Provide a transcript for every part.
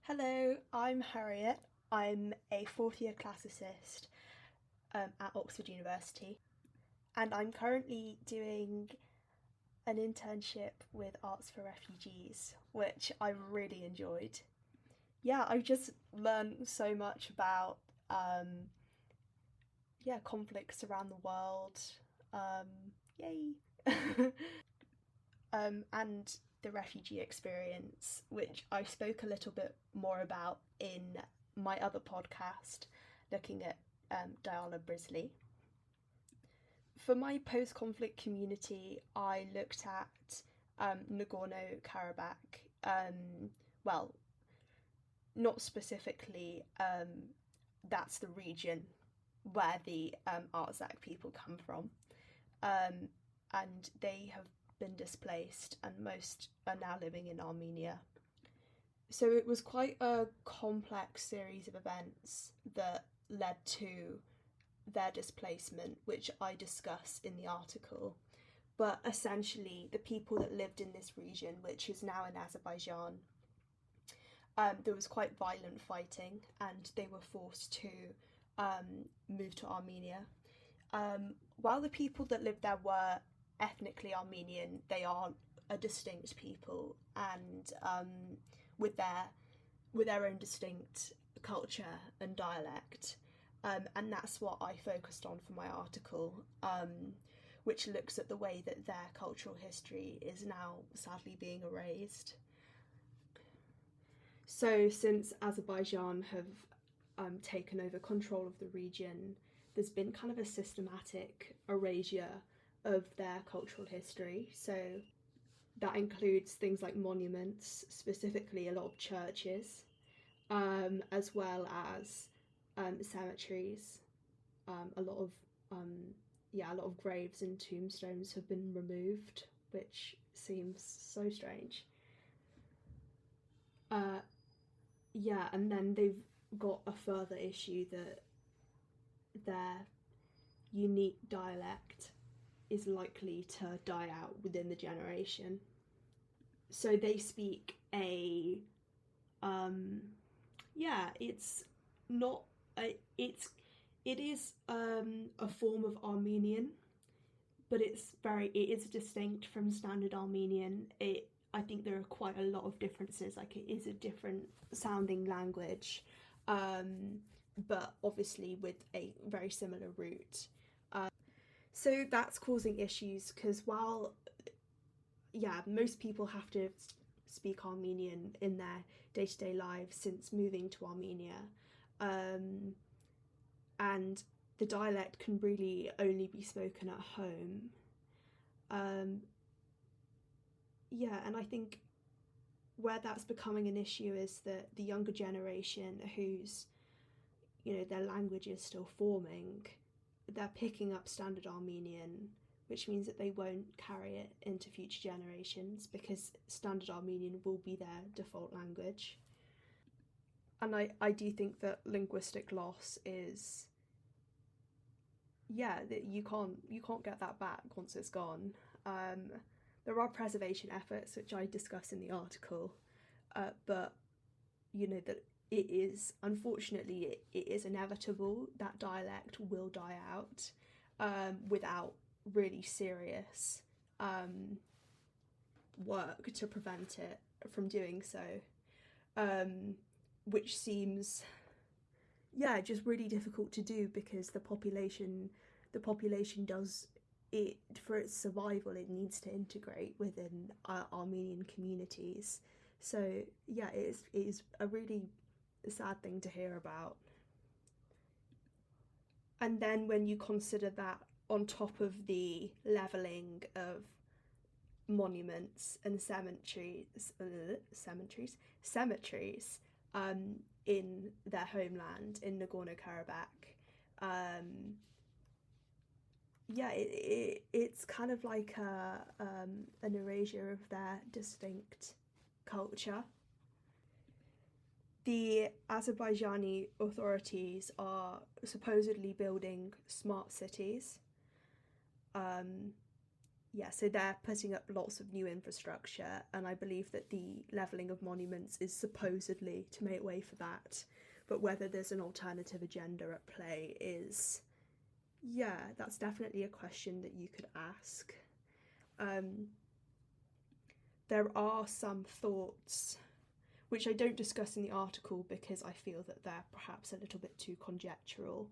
Hello, I'm Harriet. I'm a fourth year classicist at Oxford University, and I'm currently doing an internship with Arts for Refugees, which I really enjoyed. Yeah, I just learned so much about conflicts around the world. Yay! And the refugee experience, which I spoke a little bit more about in my other podcast, looking at Diana Brisley. For my post conflict community, I looked at Nagorno-Karabakh. Well, not specifically, that's the region where the Artsakh people come from. And they have been displaced, and most are now living in Armenia. So it was quite a complex series of events that led to their displacement, which I discuss in the article. But essentially, the people that lived in this region, which is now in Azerbaijan, there was quite violent fighting, and they were forced to move to Armenia. While the people that lived there were ethnically Armenian, they are a distinct people, and with their own distinct culture and dialect. And that's what I focused on for my article, which looks at the way that their cultural history is now sadly being erased. So since Azerbaijan have taken over control of the region, there's been kind of a systematic erasure of their cultural history. So that includes things like monuments, specifically a lot of churches, as well as cemeteries. A lot of graves and tombstones have been removed, which seems so strange. And then they've got a further issue that their unique dialect is likely to die out within the generation. So they speak it's not it is a form of Armenian, but it is distinct from standard Armenian. I think there are quite a lot of differences. Like, it is a different sounding language, but obviously with a very similar root. So that's causing issues because while most people have to speak Armenian in their day-to-day lives since moving to Armenia, and the dialect can really only be spoken at home. And I think where that's becoming an issue is that the younger generation whose, their language is still forming, they're picking up standard Armenian, which means that they won't carry it into future generations because standard Armenian will be their default language. And I do think that linguistic loss is, that you can't get that back once it's gone. There are preservation efforts, which I discuss in the article, but that it is, unfortunately, it is inevitable that dialect will die out without really serious work to prevent it from doing so, which seems just really difficult to do because the population does it for its survival. It needs to integrate within Armenian communities. So it is a really sad thing to hear about. And then when you consider that on top of the levelling of monuments and cemeteries in their homeland in Nagorno-Karabakh, it's kind of like an erasure of their distinct culture. The Azerbaijani authorities are supposedly building smart cities, yeah, so they're putting up lots of new infrastructure, and I believe that the levelling of monuments is supposedly to make way for that. But whether there's an alternative agenda at play is, yeah, that's definitely a question that you could ask. There are some thoughts, which I don't discuss in the article because I feel that they're perhaps a little bit too conjectural.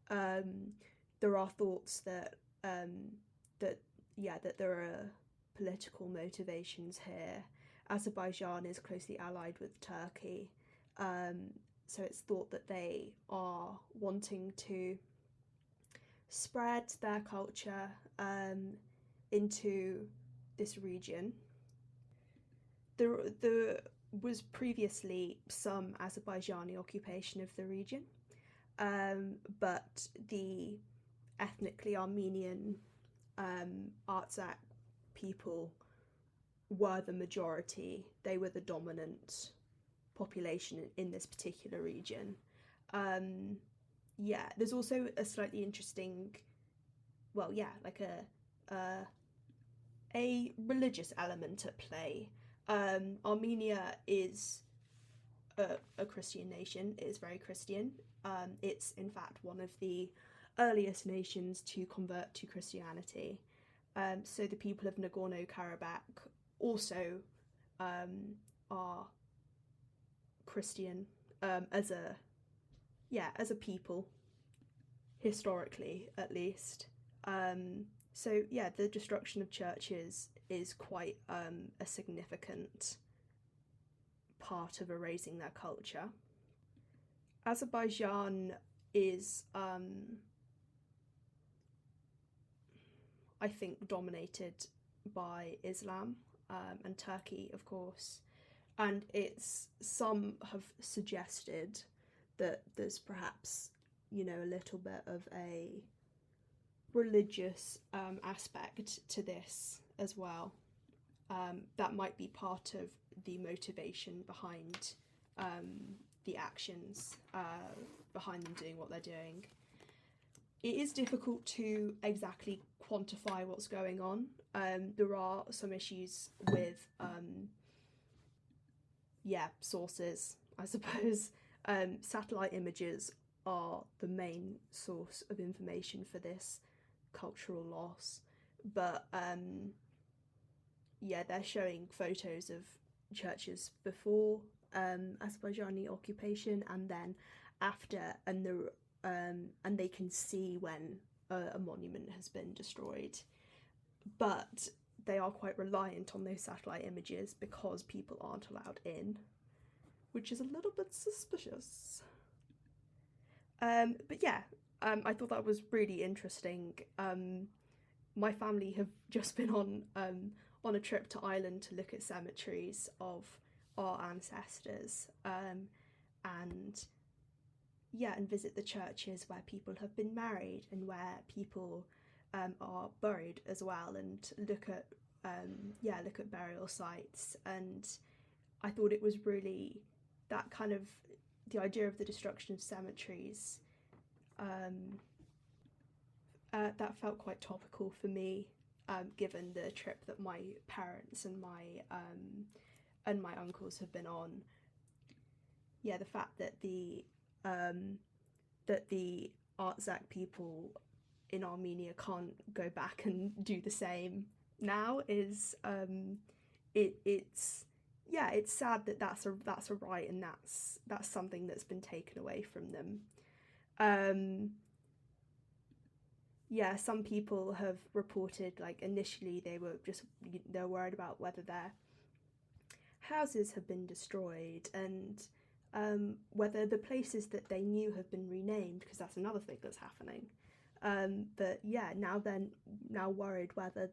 There are thoughts that that there are political motivations here. Azerbaijan is closely allied with Turkey, so it's thought that they are wanting to spread their culture into this region. There was previously some Azerbaijani occupation of the region, but the ethnically Armenian Artsakh people were the majority. They were the dominant population in this particular region. There's also a slightly interesting, like a religious element at play. Armenia is a Christian nation. It is very Christian. It's in fact one of the earliest nations to convert to Christianity. So the people of Nagorno-Karabakh also are Christian as a people, historically at least. The destruction of churches is quite a significant part of erasing their culture. Azerbaijan is, I think, dominated by Islam, and Turkey, of course. And some have suggested that there's perhaps, a little bit of a religious aspect to this as well. That might be part of the motivation behind the actions, behind them doing what they're doing. It is difficult to exactly quantify what's going on. There are some issues with sources, I suppose. Satellite images are the main source of information for this cultural loss, but they're showing photos of churches before Azerbaijani occupation and then after, and they can see when a monument has been destroyed, but they are quite reliant on those satellite images because people aren't allowed in, which is a little bit suspicious. I thought that was really interesting. My family have just been on a trip to Ireland to look at cemeteries of our ancestors, and visit the churches where people have been married and where people are buried as well, and look at burial sites. And I thought it was really that kind of the idea of the destruction of cemeteries. That felt quite topical for me, given the trip that my parents and my uncles have been on. The fact that the Artsakh people in Armenia can't go back and do the same now is it's sad that that's a right, and that's something that's been taken away from them. Some people have reported, like, initially they're worried about whether their houses have been destroyed, and whether the places that they knew have been renamed, because that's another thing that's happening. Now they're worried whether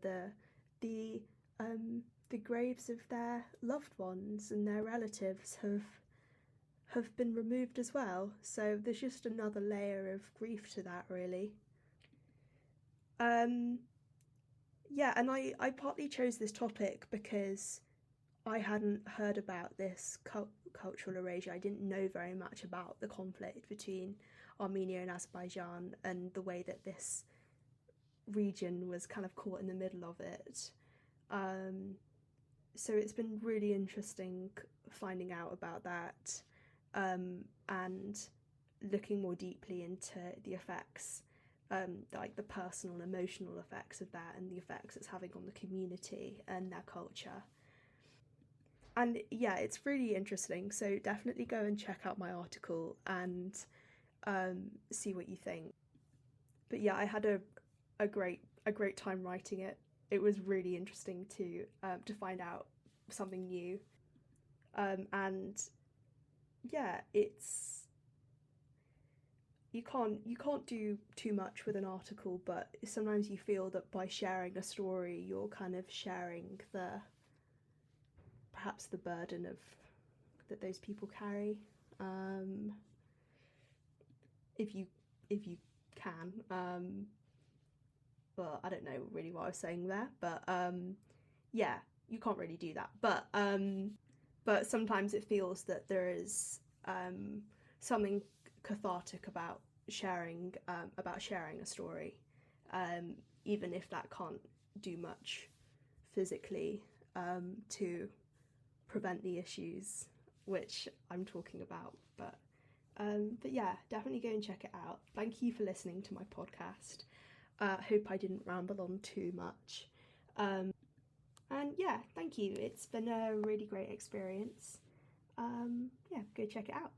the graves of their loved ones and their relatives have been removed as well. So there's just another layer of grief to that, really. And I partly chose this topic because I hadn't heard about this cultural erasure. I didn't know very much about the conflict between Armenia and Azerbaijan and the way that this region was kind of caught in the middle of it. So it's been really interesting finding out about that, and looking more deeply into the effects, like the personal and emotional effects of that, and the effects it's having on the community and their culture. And yeah, it's really interesting. So definitely go and check out my article and see what you think. But yeah, I had a great time writing it. It was really interesting to find out something new. And yeah, it's you can't do too much with an article, but sometimes you feel that by sharing a story, you're kind of sharing the perhaps the burden of that those people carry. Um, if you if you can. Well, I don't know really what I was saying there, but yeah, you can't really do that. But sometimes it feels that there is something cathartic about sharing a story, even if that can't do much physically to prevent the issues which I'm talking about. But yeah, definitely go and check it out. Thank you for listening to my podcast. Hope I didn't ramble on too much. And yeah, thank you. It's been a really great experience. Yeah, go check it out.